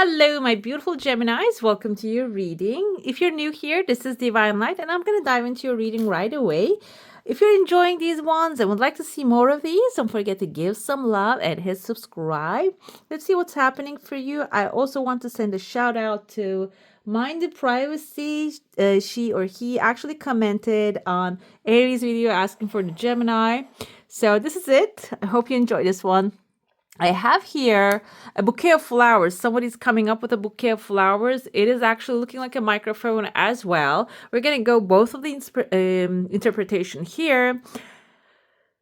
Hello, my beautiful Geminis. Welcome to your reading. If you're new here, this is Divine Light, and I'm going to dive into your reading right away. If you're enjoying these ones and would like to see more of these, don't forget to give some love and hit subscribe. Let's see what's happening for you. I also want to send a shout out to Minded Privacy. She or he actually commented on Aries video asking for the Gemini. So this is it. I hope you enjoy this one. I have here a bouquet of flowers. Somebody's coming up with a bouquet of flowers. It is actually looking like a microphone as well. We're going to go both of the interpretation here.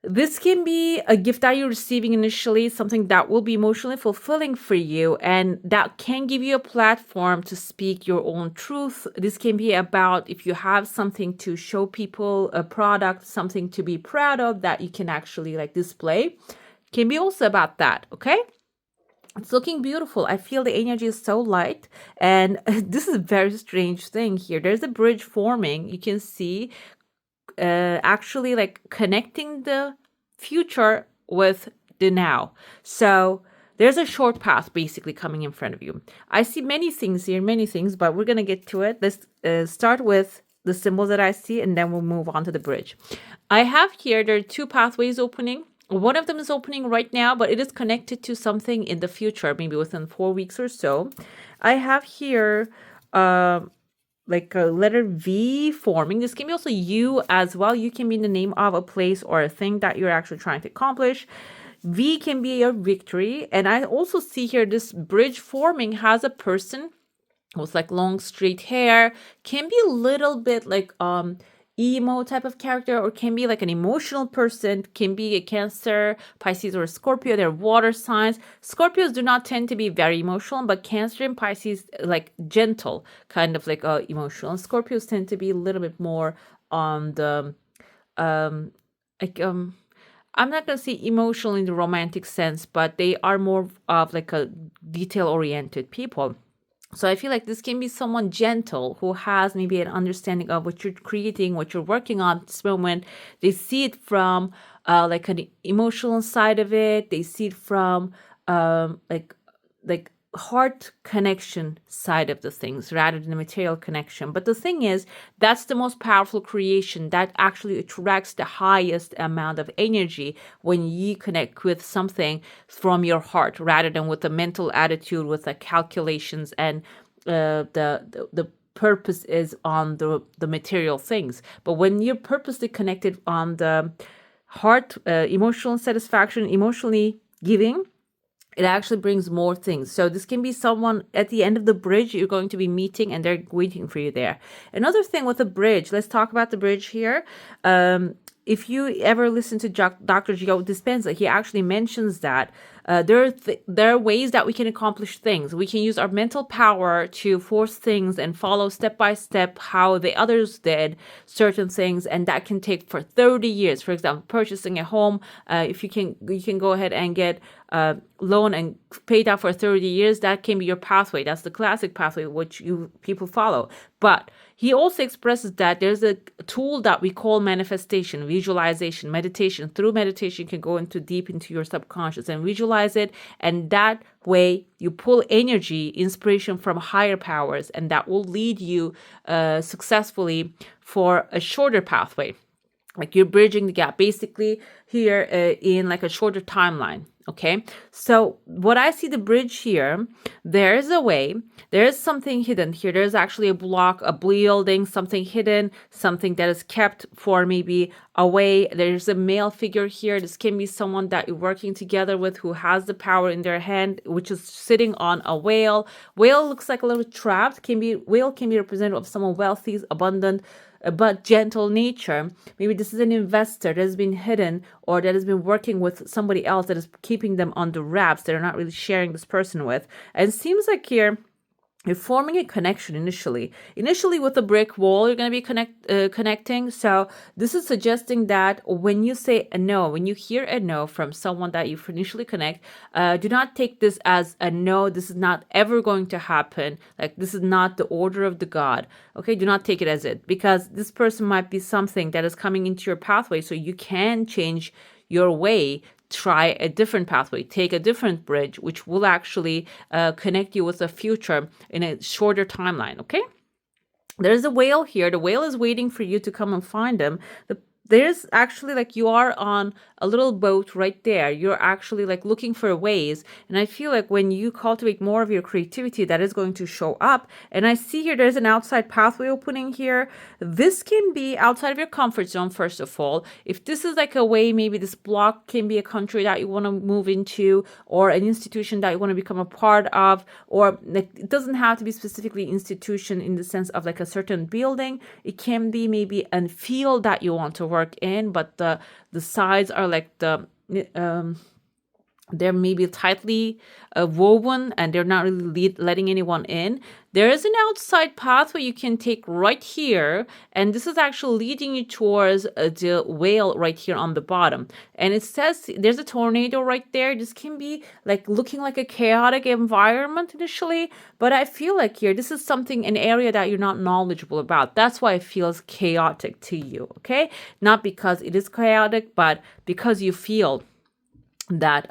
This can be a gift that you're receiving initially, something that will be emotionally fulfilling for you, and that can give you a platform to speak your own truth. This can be about if you have something to show people, a product, something to be proud of that you can actually display. Can be also about that, okay? It's looking beautiful. I feel the energy is so light, and this is a very strange thing here. There's a bridge forming. You can see actually connecting the future with the now. So there's a short path basically coming in front of you. I see many things here, but we're going to get to it. Let's start with the symbols that I see, and then we'll move on to the bridge. I have here, there are two pathways opening. One of them is opening right now, but it is connected to something in the future, maybe within 4 weeks or so. I have here like a letter V forming. This can be also U as well. U can be the name of a place or a thing that you're actually trying to accomplish. V can be your victory. And I also see here this bridge forming has a person with long straight hair. Can be a little bit emo type of character, or can be an emotional person, can be a Cancer, Pisces, or a Scorpio. They're water signs. Scorpios do not tend to be very emotional, but Cancer and Pisces gentle, kind of emotional. And Scorpios tend to be a little bit more on the I'm not going to say emotional in the romantic sense, but they are more of a detail oriented people. So I feel like this can be someone gentle who has maybe an understanding of what you're creating, what you're working on at this moment. They see it from an emotional side of it. They see it from like heart connection side of the things rather than the material connection. But the thing is, that's the most powerful creation that actually attracts the highest amount of energy when you connect with something from your heart rather than with a mental attitude, with the calculations, and the purpose is on the material things. But when you're purposely connected on the heart, emotional satisfaction, emotionally giving, it actually brings more things. So this can be someone at the end of the bridge you're going to be meeting, and they're waiting for you there. Another thing with the bridge, let's talk about the bridge here. If you ever listen to Dr. Joe Dispenza, he actually mentions that there are ways that we can accomplish things. We can use our mental power to force things and follow step by step how the others did certain things, and that can take for 30 years. For example, purchasing a home, if you can go ahead and get loan and pay that for 30 years. That can be your pathway. That's the classic pathway which people follow. But he also expresses that there's a tool that we call manifestation, visualization, meditation. Through meditation, you can go deep into your subconscious and visualize it. And that way you pull energy, inspiration from higher powers, and that will lead you successfully for a shorter pathway. You're bridging the gap basically here in a shorter timeline. Okay, so what I see the bridge here, there's a way, there's something hidden here. There's actually a block, a building, something hidden, something that is kept for maybe away. There's a male figure here. This can be someone that you're working together with who has the power in their hand, which is sitting on a whale. Whale looks like a little trapped. Whale can be representative of someone wealthy, abundant, but gentle nature. Maybe this is an investor that has been hidden, or that has been working with somebody else that is keeping them under wraps. They're not really sharing this person with. And it seems like here you're forming a connection initially. Initially with a brick wall, you're going to be connecting. So this is suggesting that when you say a no, when you hear a no from someone that you initially connect, do not take this as a no. This is not ever going to happen. This is not the order of the God. Okay, do not take it as it, because this person might be something that is coming into your pathway, so you can change your way try a different pathway, take a different bridge, which will actually connect you with the future in a shorter timeline, okay? There's a whale here. The whale is waiting for you to come and find him. There's actually like you are on a little boat right there. You're actually like looking for ways. And I feel like when you cultivate more of your creativity, that is going to show up. And I see here there's an outside pathway opening here. This can be outside of your comfort zone, first of all. If this is like a way, maybe this block can be a country that you want to move into, or an institution that you want to become a part of, or like, it doesn't have to be specifically institution in the sense of like a certain building. It can be maybe a field that you want to work in, but the sides are like they're maybe tightly woven and they're not really letting anyone in. There is an outside pathway you can take right here, and this is actually leading you towards the whale right here on the bottom. And it says there's a tornado right there. This can be like looking like a chaotic environment initially, but I feel like here this is something, an area that you're not knowledgeable about. That's why it feels chaotic to you, okay? Not because it is chaotic, but because you feel that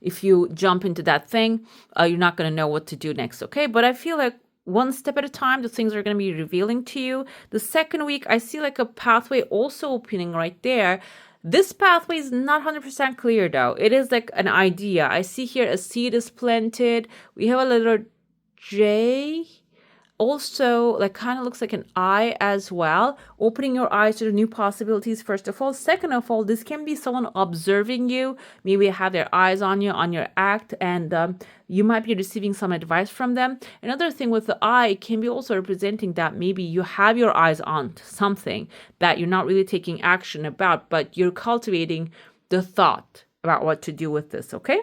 if you jump into that thing, you're not going to know what to do next, okay? But I feel like one step at a time, the things are going to be revealing to you. The second week, I see like a pathway also opening right there. This pathway is not 100% clear though. It is like an idea. I see here a seed is planted. We have a little J. Also, like kind of looks like an eye as well. Opening your eyes to the new possibilities, first of all. Second of all, this can be someone observing you. Maybe have their eyes on you, on your act, and you might be receiving some advice from them. Another thing with the eye, it can be also representing that maybe you have your eyes on something that you're not really taking action about, but you're cultivating the thought about what to do with this, okay?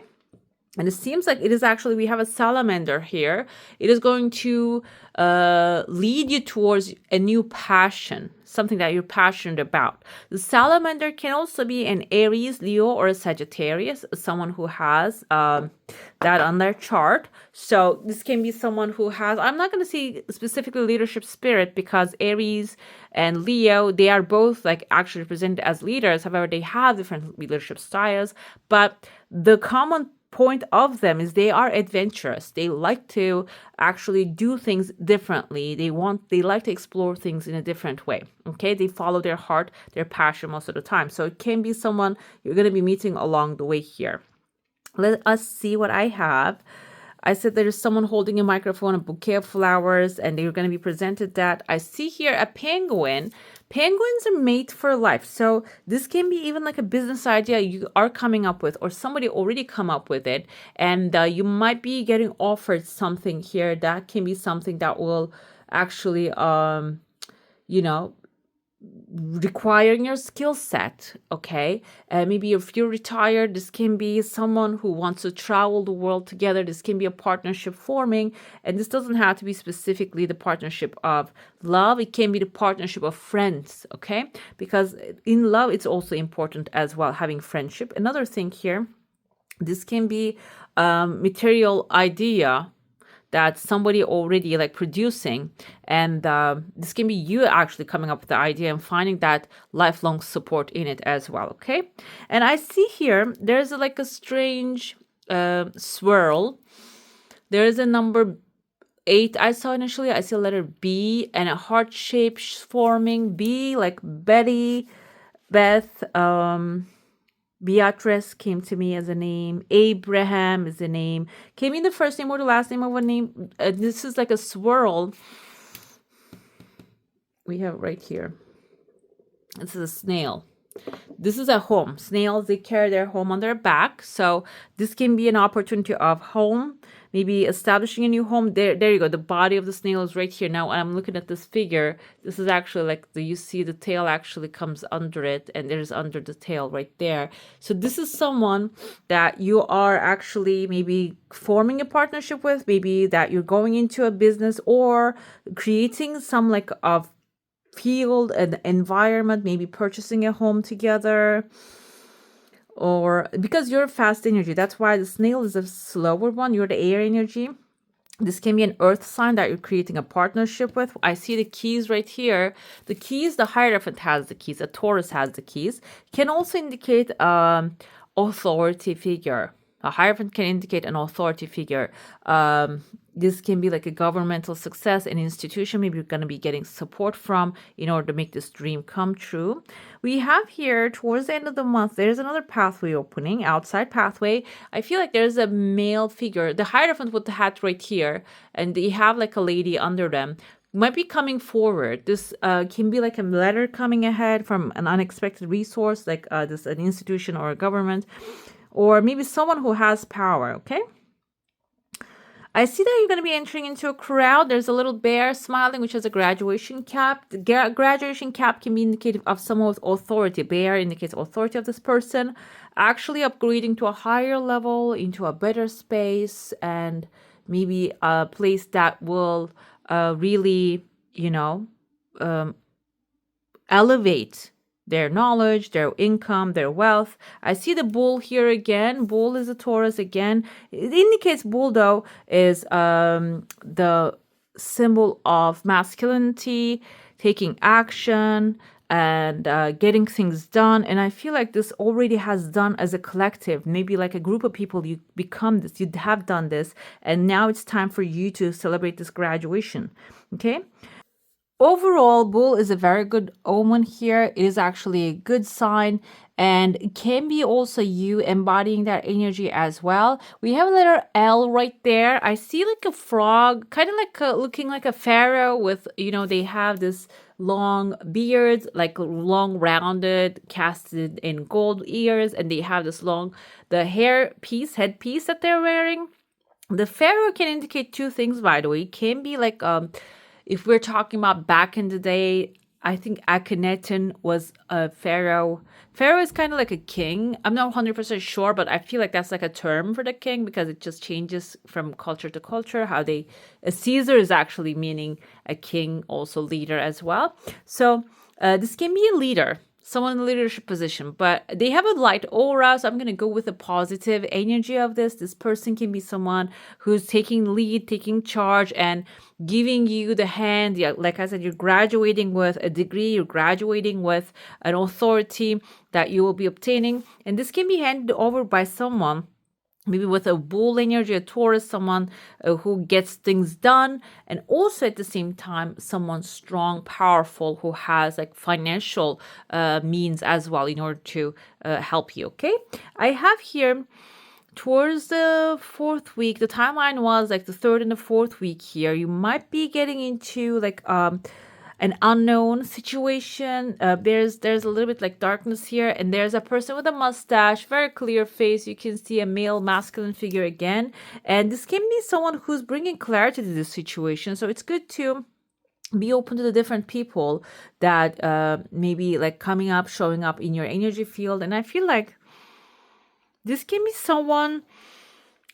And it seems like it is actually, we have a salamander here. It is going to lead you towards a new passion, something that you're passionate about. The salamander can also be an Aries, Leo, or a Sagittarius, someone who has that on their chart. So this can be someone who has, I'm not going to say specifically leadership spirit, because Aries and Leo, they are both like actually represented as leaders. However, they have different leadership styles. But the common point of them is they are adventurous. They like to actually do things differently. They like to explore things in a different way. Okay, they follow their heart, their passion most of the time. So it can be someone you're going to be meeting along the way here. Let us see what I have. I said there is someone holding a microphone, a bouquet of flowers, and they're going to be presented that. I see here a penguin. Penguins are made for life. So this can be even like a business idea you are coming up with, or somebody already come up with it. And you might be getting offered something here. That can be something that will actually, requiring your skill set, okay? Maybe if you're retired, this can be someone who wants to travel the world together. This can be a partnership forming, and this doesn't have to be specifically the partnership of love. It can be the partnership of friends, okay? Because in love, it's also important as well, having friendship. Another thing here, this can be material idea that somebody already like producing, and this can be you actually coming up with the idea and finding that lifelong support in it as well, okay? And I see here there's like a strange swirl. There is a number 8 I saw initially. I see a letter B and a heart shape forming. B like Betty, Beth, Beatrice came to me as a name. Abraham is a name. Came in the first name or the last name of a name. This is like a swirl. We have right here. This is a snail. This is a home. Snails, they carry their home on their back. So this can be an opportunity of home, maybe establishing a new home. There you go. The body of the snail is right here. Now I'm looking at this figure. This is actually like you see the tail actually comes under it, and there's under the tail right there. So this is someone that you are actually maybe forming a partnership with, maybe that you're going into a business or creating some like of field and environment, maybe purchasing a home together, or because you're fast energy, that's why the snail is a slower one. You're the air energy. This can be an earth sign that you're creating a partnership with. I see the keys right here. The keys, the Hierophant has the keys. A Taurus has the keys. Can also indicate authority figure. A Hierophant can indicate an authority figure. This can be like a governmental success, an institution maybe you're going to be getting support from in order to make this dream come true. We have here towards the end of the month, there's another pathway opening, outside pathway. I feel like there's a male figure, the Hierophant with the hat right here, and they have like a lady under them. Might be coming forward. This can be like a letter coming ahead from an unexpected resource, like this an institution or a government, or maybe someone who has power. Okay. I see that you're going to be entering into a crowd. There's a little bear smiling, which has a graduation cap. The graduation cap can be indicative of someone with authority. Bear indicates authority of this person, actually upgrading to a higher level, into a better space, and maybe a place that will really, elevate their knowledge, their income, their wealth. I see the bull here again. Bull is a Taurus again. It indicates bull, though, is the symbol of masculinity, taking action, and getting things done. And I feel like this already has done as a collective, maybe like a group of people. You become this, you have done this, and now it's time for you to celebrate this graduation. Okay. Overall, bull is a very good omen here. It is actually a good sign, and it can be also you embodying that energy as well. We have a letter L right there. I see like a frog, kind of like looking like a pharaoh with, they have this long beards, like long rounded, casted in gold ears, and they have this the headpiece that they're wearing. The pharaoh can indicate two things, by the way. It can be like if we're talking about back in the day, I think Akhenaten was a pharaoh. Pharaoh is kind of like a king. I'm not 100% sure, but I feel like that's like a term for the king because it just changes from culture to culture. A Caesar is actually meaning a king, also leader as well. So this can be a leader, someone in a leadership position, but they have a light aura. So I'm going to go with the positive energy of this. This person can be someone who's taking lead, taking charge, and giving you the hand. Yeah, like I said, you're graduating with a degree, you're graduating with an authority that you will be obtaining. And this can be handed over by someone maybe with a bull energy, a Taurus, someone who gets things done, and also at the same time, someone strong, powerful, who has like financial means as well in order to help you. Okay, I have here towards the fourth week, the timeline was like the third and the fourth week here. You might be getting into like an unknown situation. There's a little bit like darkness here, and there's a person with a mustache, very clear face. You can see a male masculine figure again, and this can be someone who's bringing clarity to this situation. So it's good to be open to the different people that maybe like coming up, showing up in your energy field. And I feel like this can be someone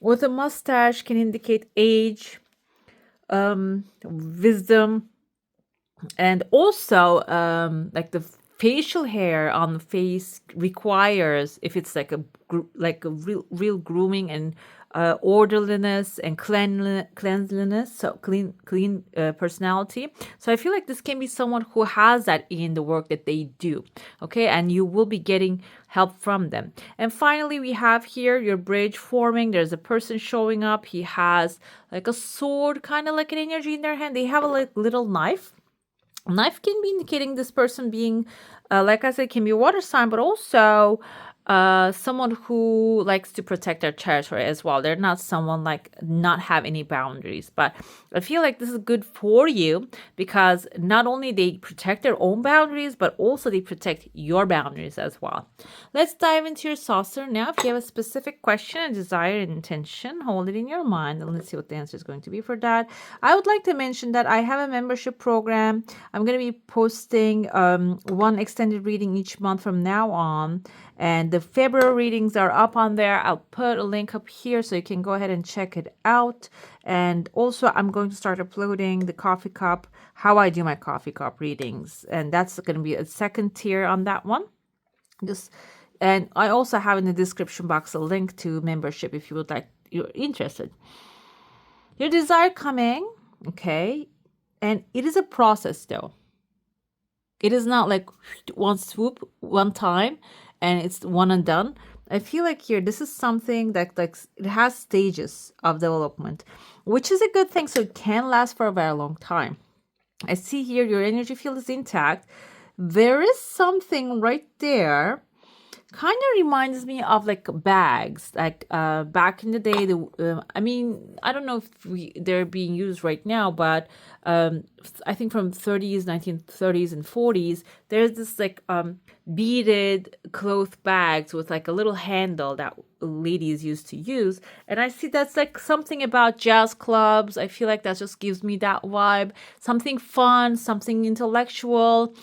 with a mustache, can indicate age, wisdom, and also like the facial hair on the face requires, if it's like a real grooming and orderliness and cleanliness, so clean personality. So I feel like this can be someone who has that in the work that they do. Okay, and you will be getting help from them. And finally, we have here your bridge forming. There's a person showing up. He has like a sword, kind of like an energy in their hand. They have a like little knife. Knife can be indicating this person being, like I said, can be a water sign, but also someone who likes to protect their territory as well. They're not someone like not have any boundaries, but I feel like this is good for you because not only they protect their own boundaries, but also they protect your boundaries as well. Let's dive into your saucer now. If you have a specific question, a desire, and intention, hold it in your mind and let's see what the answer is going to be for that. I would like to mention that I have a membership program. I'm going to be posting one extended reading each month from now on. And the February readings are up on there. I'll put a link up here so you can go ahead and check it out. And also, I'm going to start uploading the coffee cup, how I do my coffee cup readings. And that's going to be a second tier on that one. And I also have in the description box a link to membership if you would like, you're interested. Your desire coming, okay? And it is a process though. It is not like one swoop, one time, and it's one and done. I feel like here, this is something that like it has stages of development, which is a good thing. So it can last for a very long time. I see here your energy field is intact. There is something right there, kind of reminds me of like bags, like back in the day. I mean, I don't know if they're being used right now, but I think from 30s, 1930s and 40s, there's this like beaded cloth bags with like a little handle that ladies used to use. And I see that's like something about jazz clubs. I feel like that just gives me that vibe. Something fun, something intellectual.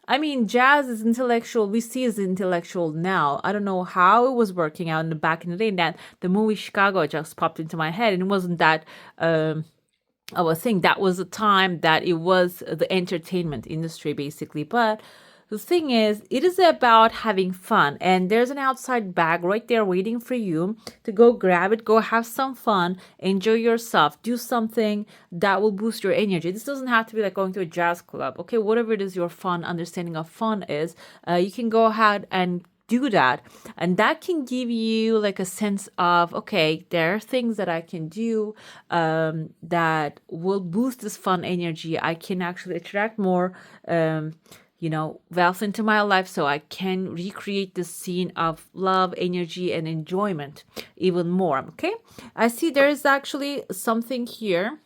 I mean, jazz is intellectual. We see as intellectual now. I don't know how it was working out in the back in the day. And that the movie Chicago just popped into my head, and it wasn't that. I was saying that was a time that it was the entertainment industry, basically. But the thing is, it is about having fun, and there's an outside bag right there waiting for you to go grab it, go have some fun, enjoy yourself, do something that will boost your energy. This doesn't have to be like going to a jazz club, okay? Whatever it is your fun understanding of fun is, you can go ahead and do that, and that can give you like a sense of, okay, there are things that I can do that will boost this fun energy. I can actually attract more wealth into my life, so I can recreate the scene of love, energy, and enjoyment even more. Okay, I see there is actually something here.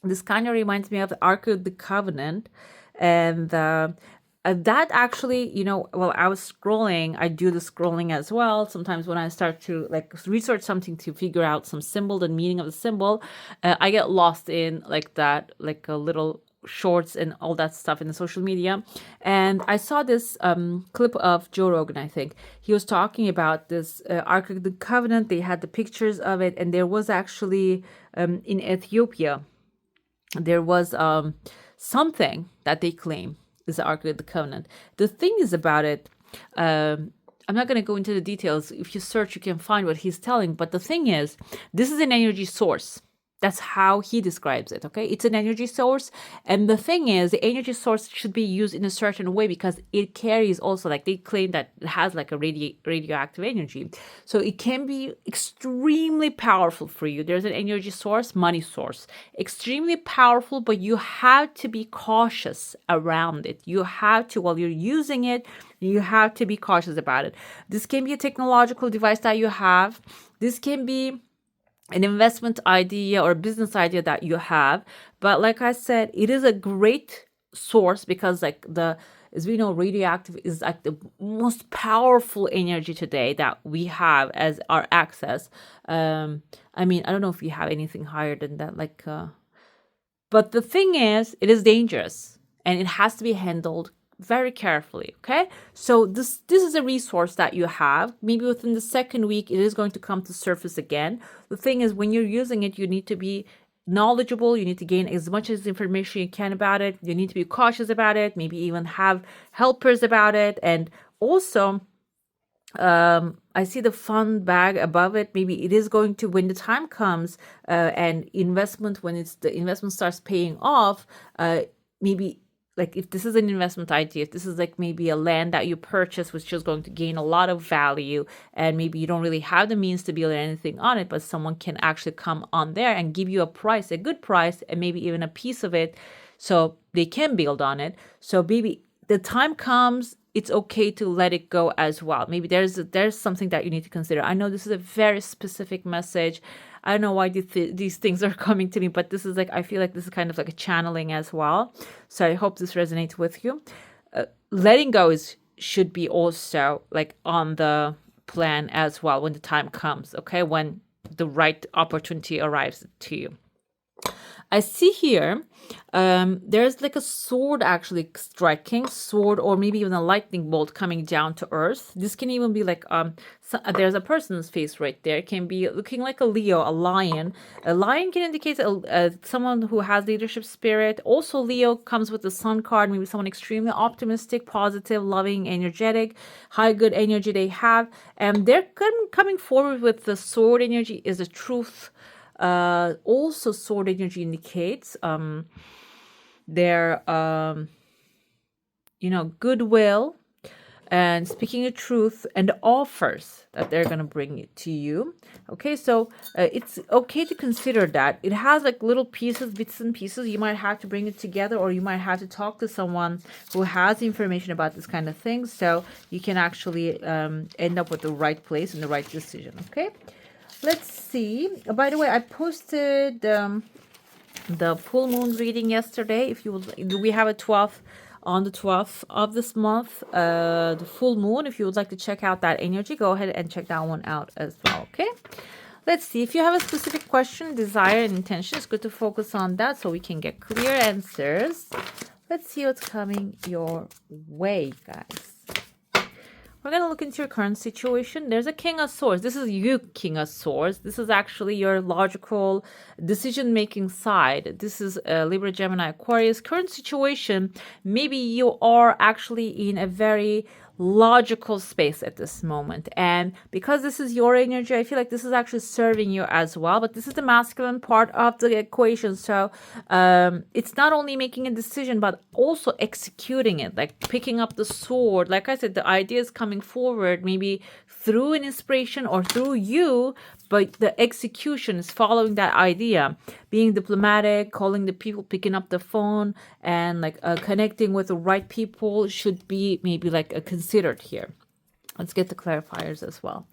This kind of reminds me of the Ark of the Covenant, and that actually, while I was scrolling, I do the scrolling as well. Sometimes when I start to like research something to figure out some symbol, the meaning of the symbol, I get lost in like that, like a little shorts and all that stuff in the social media. And I saw this clip of Joe Rogan, I think. He was talking about this Ark of the Covenant. They had the pictures of it, and there was actually in Ethiopia, there was something that they claim is the Ark of the Covenant. The thing is about it, I'm not going to go into the details. If you search, you can find what he's telling. But the thing is, this is an energy source. That's how he describes it, okay? It's an energy source. And the thing is, the energy source should be used in a certain way because it carries also, like they claim that it has like a radioactive energy. So it can be extremely powerful for you. There's an energy source, money source. Extremely powerful, but you have to be cautious around it. You have to, while you're using it, you have to be cautious about it. This can be a technological device that you have. This can be an investment idea or a business idea that you have. But like I said, it is a great source because like as we know, radioactive is like the most powerful energy today that we have as our access. I mean, I don't know if you have anything higher than that, but the thing is, it is dangerous and it has to be handled very carefully. Okay, so this is a resource that you have. Maybe within the second week it is going to come to surface again. The thing is, when you're using it, you need to be knowledgeable. You need to gain as much as information you can about it. You need to be cautious about it, maybe even have helpers about it. And also I see the fund bag above it. Maybe it is going to, when the time comes and investment, when the investment starts paying off, maybe like if this is an investment idea, if this is like maybe a land that you purchase, which is going to gain a lot of value, and maybe you don't really have the means to build anything on it, but someone can actually come on there and give you a price, a good price, and maybe even a piece of it, so they can build on it. So maybe the time comes, it's okay to let it go as well. Maybe there's something that you need to consider. I know this is a very specific message. I don't know why these things are coming to me, but this is like, I feel like this is kind of like a channeling as well. So I hope this resonates with you. Letting go should be also like on the plan as well when the time comes, okay? When the right opportunity arrives to you. I see here, there's like a sword actually striking, sword, or maybe even a lightning bolt coming down to earth. This can even be like, there's a person's face right there. It can be looking like a Leo, a lion. A lion can indicate someone who has leadership spirit. Also, Leo comes with the sun card, maybe someone extremely optimistic, positive, loving, energetic, high good energy they have. And they're coming forward with the sword energy is the truth. Also, sword energy indicates their goodwill, and speaking the truth and the offers that they're going to bring it to you. Okay, so it's okay to consider that. It has like little pieces, bits and pieces. You might have to bring it together, or you might have to talk to someone who has information about this kind of thing, so you can actually end up with the right place and the right decision. Okay, let's see. By the way, I posted the full moon reading yesterday. If you would, we have a 12th on the 12th of this month, the full moon. If you would like to check out that energy, go ahead and check that one out as well. Okay, let's see. If you have a specific question, desire, and intention, it's good to focus on that so we can get clear answers. Let's see what's coming your way, guys. We're going to look into your current situation. There's a King of Swords. This is you, King of Swords. This is actually your logical decision-making side. This is Libra, Gemini, Aquarius. Current situation, maybe you are actually in a very logical space at this moment. And because this is your energy, I feel like this is actually serving you as well. But this is the masculine part of the equation. So it's not only making a decision, but also executing it, like picking up the sword. Like I said, the idea is coming forward, maybe through an inspiration or through you, but the execution is following that idea. Being diplomatic, calling the people, picking up the phone, and like connecting with the right people should be maybe like considered here. Let's get the clarifiers as well.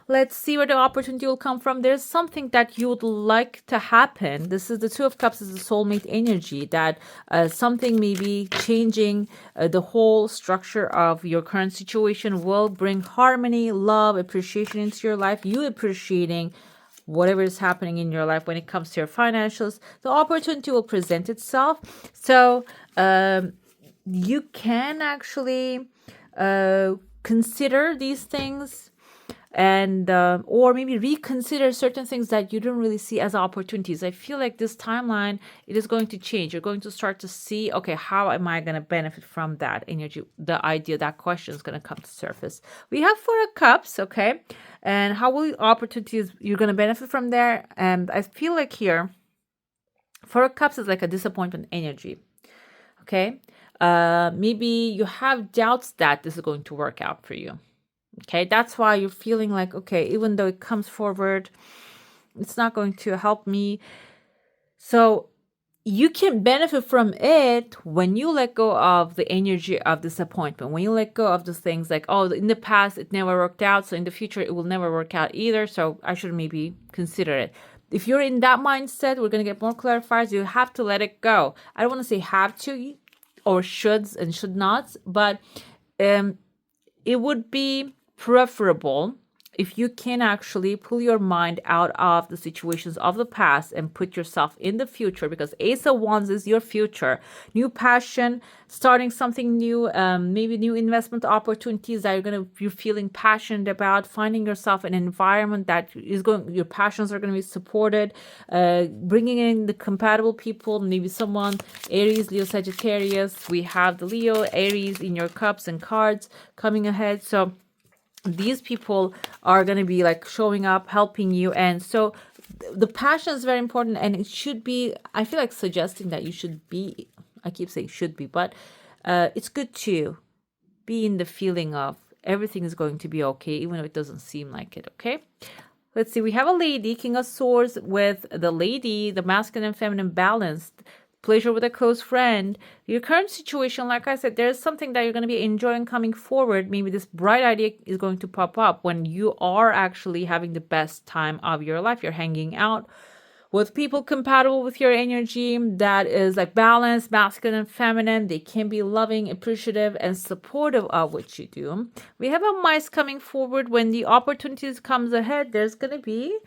Let's see where the opportunity will come from. There's something that you would like to happen. This is the Two of Cups, is the soulmate energy, that something may be changing the whole structure of your current situation will bring harmony, love, appreciation into your life. You appreciating whatever is happening in your life when it comes to your financials. The opportunity will present itself. So you can actually consider these things, and or maybe reconsider certain things that you don't really see as opportunities. I feel like this timeline, it is going to change. You're going to start to see, okay, how am I going to benefit from that energy? The idea, that question is going to come to surface. We have Four of Cups, okay, and how will opportunities, you're going to benefit from there. And I feel like here, Four of Cups is like a disappointment energy, okay. Maybe you have doubts that this is going to work out for you. Okay, that's why you're feeling like, okay, even though it comes forward, it's not going to help me. So you can benefit from it when you let go of the energy of disappointment, when you let go of the things like, oh, in the past, it never worked out, so in the future, it will never work out either, so I should maybe consider it. If you're in that mindset, we're going to get more clarifiers. You have to let it go. I don't want to say have to or shoulds and should nots, but it would be preferable if you can actually pull your mind out of the situations of the past and put yourself in the future, because Ace of Wands is your future. New passion, starting something new, maybe new investment opportunities that you're feeling passionate about, finding yourself in an environment that is your passions are going to be supported, bringing in the compatible people, maybe someone, Aries, Leo, Sagittarius. We have the Leo, Aries in your cups and cards coming ahead. So these people are going to be like showing up, helping you. And so the passion is very important, and it should be, I feel like suggesting that you should be, I keep saying should be, but it's good to be in the feeling of everything is going to be okay, even though it doesn't seem like it. Okay, let's see. We have a lady, King of Swords, with the lady, the masculine and feminine balanced. Pleasure with a close friend. Your current situation, like I said, there's something that you're going to be enjoying coming forward. Maybe this bright idea is going to pop up when you are actually having the best time of your life. You're hanging out with people compatible with your energy, that is like balanced, masculine and feminine. They can be loving, appreciative, and supportive of what you do. We have a mice coming forward. When the opportunities comes ahead, there's going to be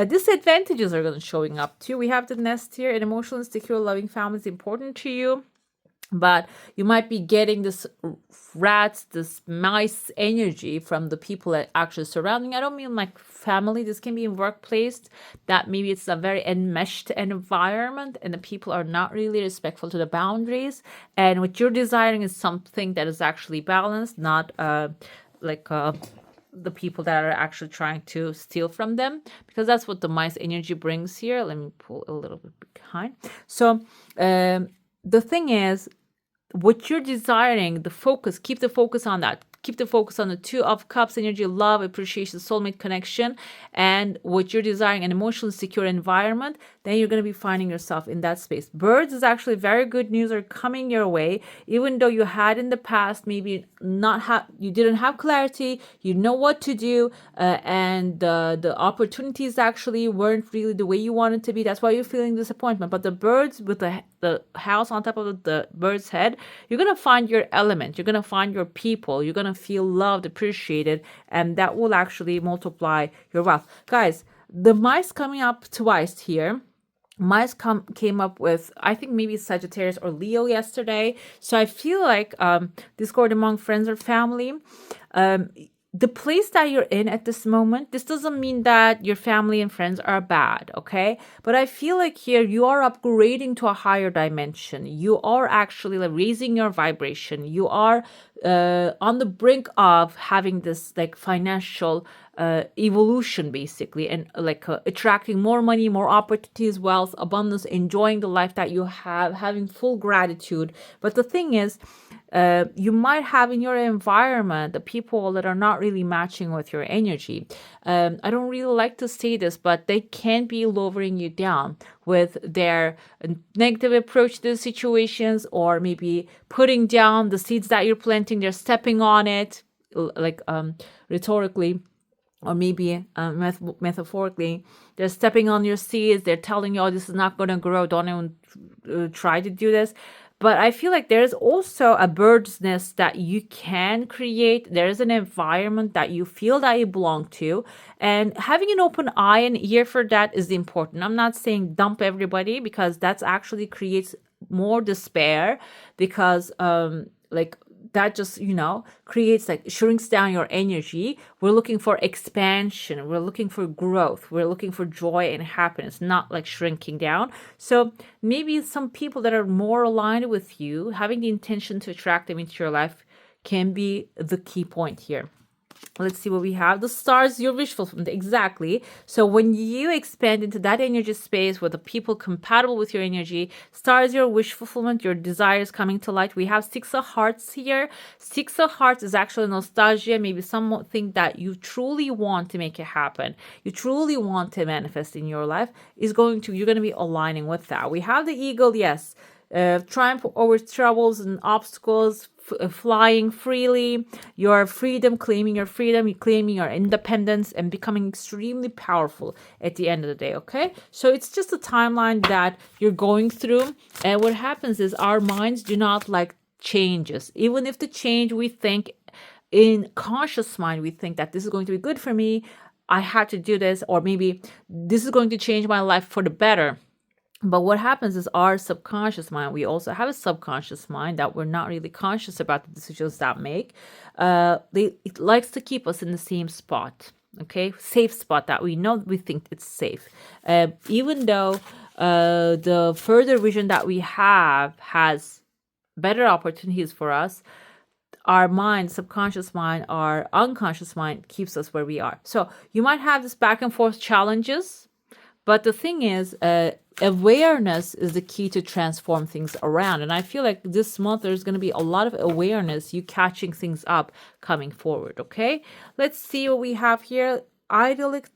disadvantages are going to showing up too. We have the nest here. An emotionally secure, loving family is important to you, but you might be getting this rats, this mice energy from the people that actually surrounding. I don't mean like family. This can be in workplace, that maybe it's a very enmeshed environment and the people are not really respectful to the boundaries. And what you're desiring is something that is actually balanced, not the people that are actually trying to steal from them, because that's what the mice energy brings here. Let me pull a little bit behind. So the thing is, what you're desiring, the focus, keep the focus on that. keep the focus on the Two of Cups energy, love, appreciation, soulmate connection, and what you're desiring, an emotionally secure environment, then you're going to be finding yourself in that space. Birds is actually very good news are coming your way, even though you had in the past maybe you didn't have clarity, you know what to do, and the opportunities actually weren't really the way you wanted to be. That's why you're feeling disappointment. But the birds with the house on top of the bird's head, you're going to find your element, you're going to find your people, you're going to feel loved, appreciated, and that will actually multiply your wealth. Guys, the mice coming up twice here. Mice came up with, I think, maybe Sagittarius or Leo yesterday. So I feel like discord among friends or family. The place that you're in at this moment, this doesn't mean that your family and friends are bad, okay? But I feel like here you are upgrading to a higher dimension. You are actually like raising your vibration. You are on the brink of having this like financial evolution basically, and like attracting more money, more opportunities, wealth, abundance, enjoying the life that you have, having full gratitude. But the thing is, you might have in your environment the people that are not really matching with your energy. I don't really like to say this, but they can be lowering you down with their negative approach to the situations, or maybe putting down the seeds that you're planting. They're stepping on it, like rhetorically, or maybe metaphorically. They're stepping on your seeds. They're telling you, oh, this is not going to grow. Don't even try to do this. But I feel like there's also a bird's nest that you can create. There's an environment that you feel that you belong to. And having an open eye and ear for that is important. I'm not saying dump everybody, because that's actually creates more despair, because that just, creates like shrinks down your energy. We're looking for expansion. We're looking for growth. We're looking for joy and happiness, not like shrinking down. So maybe some people that are more aligned with you, having the intention to attract them into your life, can be the key point here. Let's see what we have. The stars, your wish fulfillment. Exactly. So when you expand into that energy space with the people compatible with your energy, stars, your wish fulfillment, your desires coming to light. We have Six of Hearts here. Six of Hearts is actually nostalgia, maybe something that you truly want to make it happen. You truly want to manifest in your life you're going to be aligning with that. We have the eagle, yes. Triumph over troubles and obstacles, flying freely, your freedom, claiming your freedom, claiming your independence, and becoming extremely powerful at the end of the day, okay? So it's just a timeline that you're going through, and what happens is our minds do not like changes. Even if the change we think in conscious mind, we think that this is going to be good for me, I had to do this, or maybe this is going to change my life for the better. But what happens is our subconscious mind, we also have a subconscious mind that we're not really conscious about the decisions that make. It likes to keep us in the same spot, okay? Safe spot that we think it's safe. Even though the further vision that we have has better opportunities for us, our mind, subconscious mind, our unconscious mind keeps us where we are. So you might have this back and forth challenges, but the thing is, awareness is the key to transform things around. And I feel like this month there's going to be a lot of awareness, you catching things up coming forward, okay? Let's see what we have here. Idyllic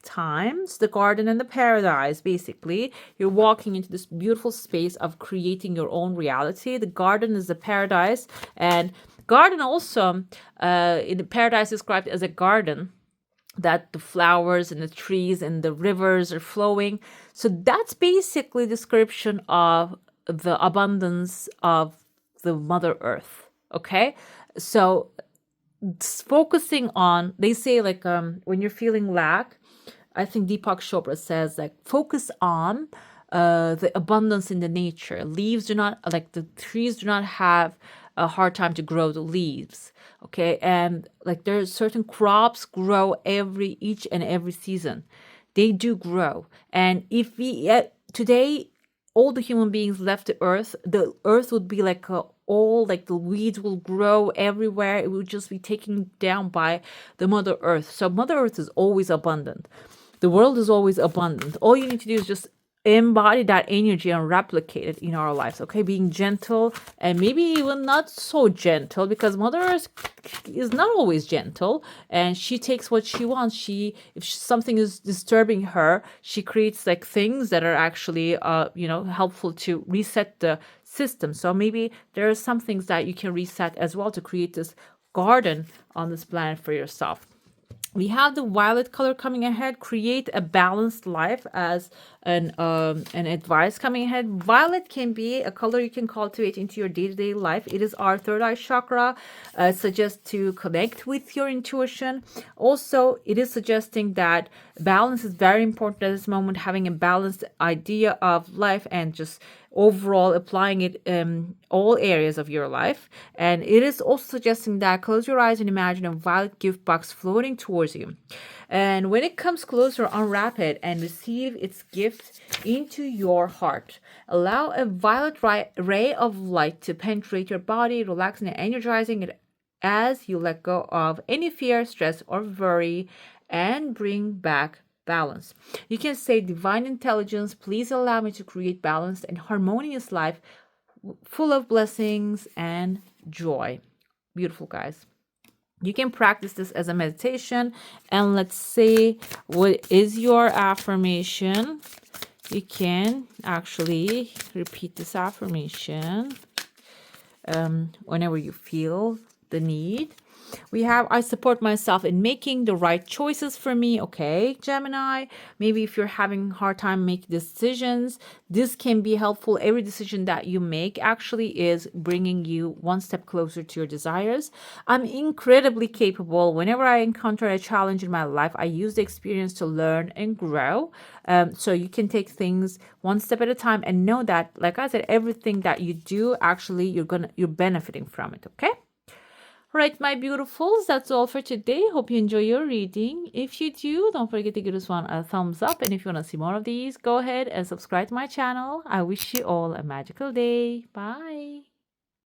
times, the garden and the paradise. Basically, you're walking into this beautiful space of creating your own reality. The garden is the paradise. And garden also, in the paradise described as a garden, that the flowers and the trees and the rivers are flowing. So that's basically description of the abundance of the Mother Earth. Okay, so focusing on, they say like when you're feeling lack, I think Deepak Chopra says like focus on the abundance in the nature. Leaves do not, like the trees do not have a hard time to grow the leaves, okay? And like there's certain crops grow each and every season. They do grow. And if we today all the human beings left the earth would be like all like the weeds will grow everywhere. It would just be taken down by the Mother Earth. So Mother Earth is always abundant. The world is always abundant. All you need to do is just embody that energy and replicate it in our lives. Okay, being gentle, and maybe even not so gentle, because mother is not always gentle, and she takes what she wants. If something is disturbing her, she creates like things that are actually helpful to reset the system. So maybe there are some things that you can reset as well to create this garden on this planet for yourself. We have the violet color coming ahead. Create a balanced life as an advice coming ahead. Violet can be a color you can cultivate into your day-to-day life. It is our third eye chakra. It suggests to connect with your intuition. Also, it is suggesting that balance is very important at this moment. Having a balanced idea of life and just overall applying it all areas of your life. And it is also suggesting that close your eyes and imagine a violet gift box floating towards you. And when it comes closer, unwrap it and receive its gift into your heart. Allow a violet ray of light to penetrate your body, relaxing and energizing it as you let go of any fear, stress, or worry, and bring back balance. You can say, divine intelligence, please allow me to create balanced and harmonious life full of blessings and joy. Beautiful, guys. You can practice this as a meditation. And let's say, what is your affirmation? You can actually repeat this affirmation whenever you feel the need. We have, I support myself in making the right choices for me. Okay, Gemini, maybe if you're having a hard time making decisions, this can be helpful. Every decision that you make actually is bringing you one step closer to your desires. I'm incredibly capable. Whenever I encounter a challenge in my life, I use the experience to learn and grow. So you can take things one step at a time and know that, like I said, everything that you do, actually, you're benefiting from it. Okay. Right, my beautifuls, that's all for today. Hope you enjoy your reading. If you do, don't forget to give this one a thumbs up. And if you want to see more of these, go ahead and subscribe to my channel. I wish you all a magical day. Bye.